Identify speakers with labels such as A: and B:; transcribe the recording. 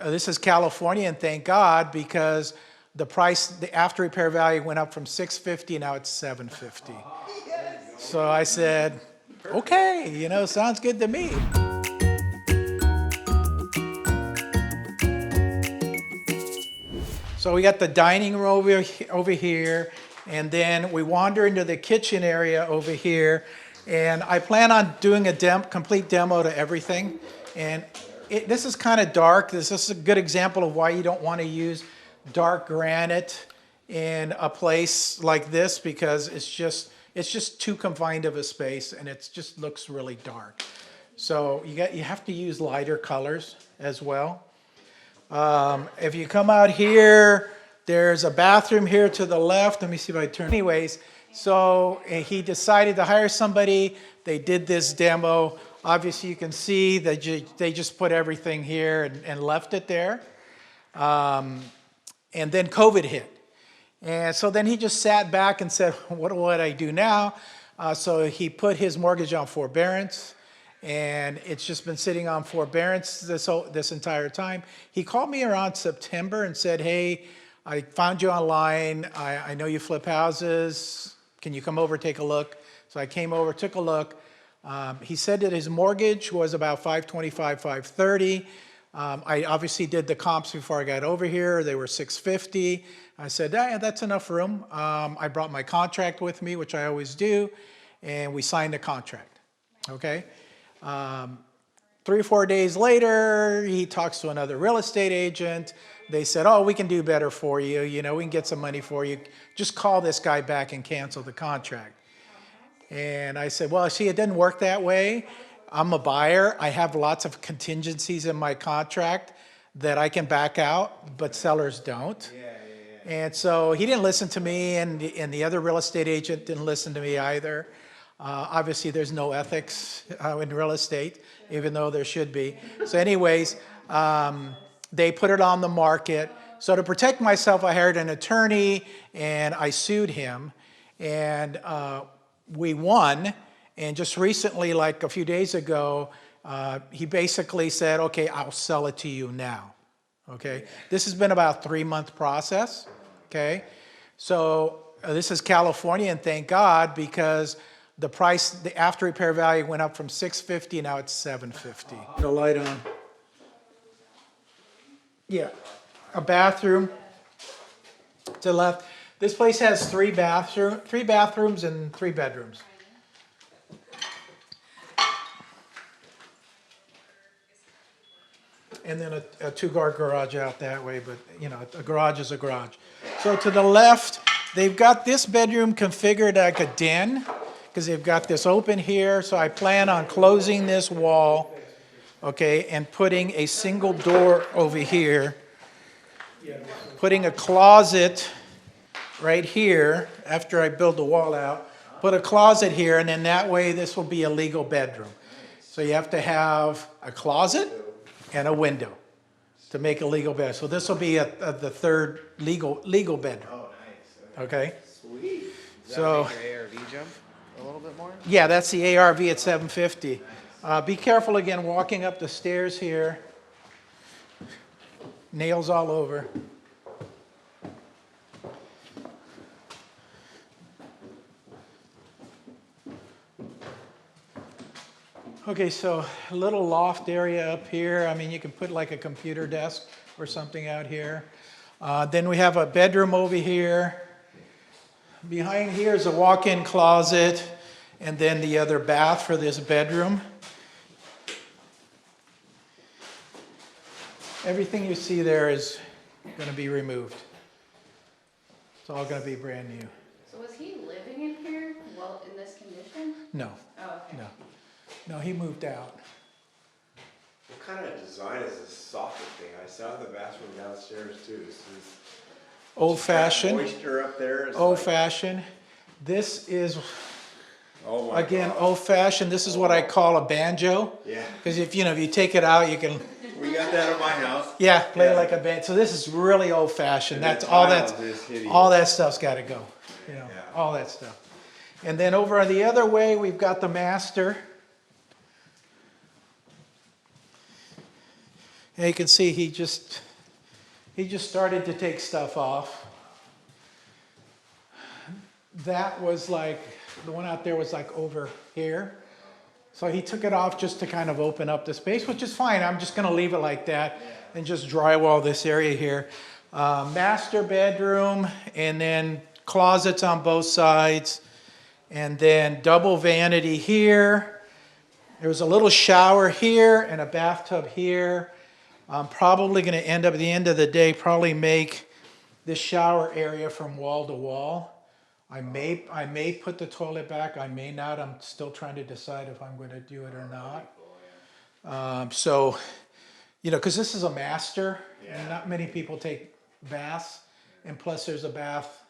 A: this is California, and thank God, because the price, the after repair value went up from $650, now it's $750. So I said, okay, you know, sounds good to me. So we got the dining room over here, and then we wander into the kitchen area over here, and I plan on doing a complete demo to everything. And this is kind of dark. This is a good example of why you don't want to use dark granite in a place like this, because it's just too confined of a space, and it just looks really dark. So you have to use lighter colors as well. If you come out here, there's a bathroom here to the left. Let me see if I turn. Anyways, so he decided to hire somebody. They did this demo. Obviously, you can see that they just put everything here and left it there. And then COVID hit. And so then he just sat back and said, what do I do now? So he put his mortgage on forbearance. And it's just been sitting on forbearance this entire time. He called me around September and said, hey, I found you online. I know you flip houses. Can you come over, take a look? So I came over, took a look. He said that his mortgage was about $525, $530. I obviously did the comps before I got over here. They were $650. I said, yeah, that's enough room. I brought my contract with me, which I always do, and we signed the contract, okay? 3 or 4 days later, he talks to another real estate agent. They said, oh, we can do better for you. You know, we can get some money for you. Just call this guy back and cancel the contract. And I said, well, see, it didn't work that way. I'm a buyer. I have lots of contingencies in my contract that I can back out, but sellers don't. And so he didn't listen to me, and the other real estate agent didn't listen to me either. Obviously, there's no ethics in real estate, even though there should be. So anyways, they put it on the market. So to protect myself, I hired an attorney, and I sued him. And we won. And just recently, like a few days ago, he basically said, okay, I'll sell it to you now. Okay? This has been about a 3-month process. Okay? So this is California, and thank God, because the price, the after repair value went up from $650, now it's $750. The light on. Yeah, a bathroom to the left. This place has 3 bathrooms and 3 bedrooms. And then a 2-car garage out that way, but you know, a garage is a garage. So to the left, they've got this bedroom configured like a den, because they've got this open here. So I plan on closing this wall, okay, and putting a single door over here, putting a closet right here after I build the wall out, put a closet here, and then that way this will be a legal bedroom. So you have to have a closet and a window to make a legal bedroom. So this will be the third legal bedroom.
B: Oh, nice.
A: Okay.
B: Sweet. Does
A: So
B: that make your ARV jump a little bit more?
A: yeah, that's the ARV at 750. Be careful again walking up the stairs here. Nails all over. Okay, so a little loft area up here. I mean, you can put like a computer desk or something out here. Then we have a bedroom over here. Behind here is a walk-in closet, and then the other bath for this bedroom. Everything you see there is going to be removed. It's all going to be brand new.
C: So was he living in here, well, in this condition?
A: No,
C: Oh, okay.
A: no. No, he moved out.
D: What kind of design is this soffit thing? I saw the bathroom downstairs too. This is
A: Old-fashioned.
D: moisture up there. It's
A: Old-fashioned. This is,
D: oh my
A: again,
D: God.
A: old-fashioned. This is what I call a banjo.
D: Yeah.
A: Because if you take it out, you can,
D: We got that at my house.
A: yeah, play
D: Yeah.
A: like a banjo. So this is really old-fashioned.
D: And
A: That's
D: the
A: all
D: tiles is hideous.
A: all that stuff's got to go. You know,
D: Yeah.
A: all that stuff. And then over the other way, we've got the master. And you can see he just started to take stuff off. That was like, the one out there was like over here. So he took it off just to kind of open up the space, which is fine. I'm just gonna leave it like that and just drywall this area here. Master bedroom, and then closets on both sides, and then double vanity here. There was a little shower here and a bathtub here. I'm probably gonna end up at the end of the day, probably make this shower area from wall to wall. I may put the toilet back, I may not. I'm still trying to decide if I'm going to do it or not. So, you know, because this is a master, and not many people take baths, and plus there's a bath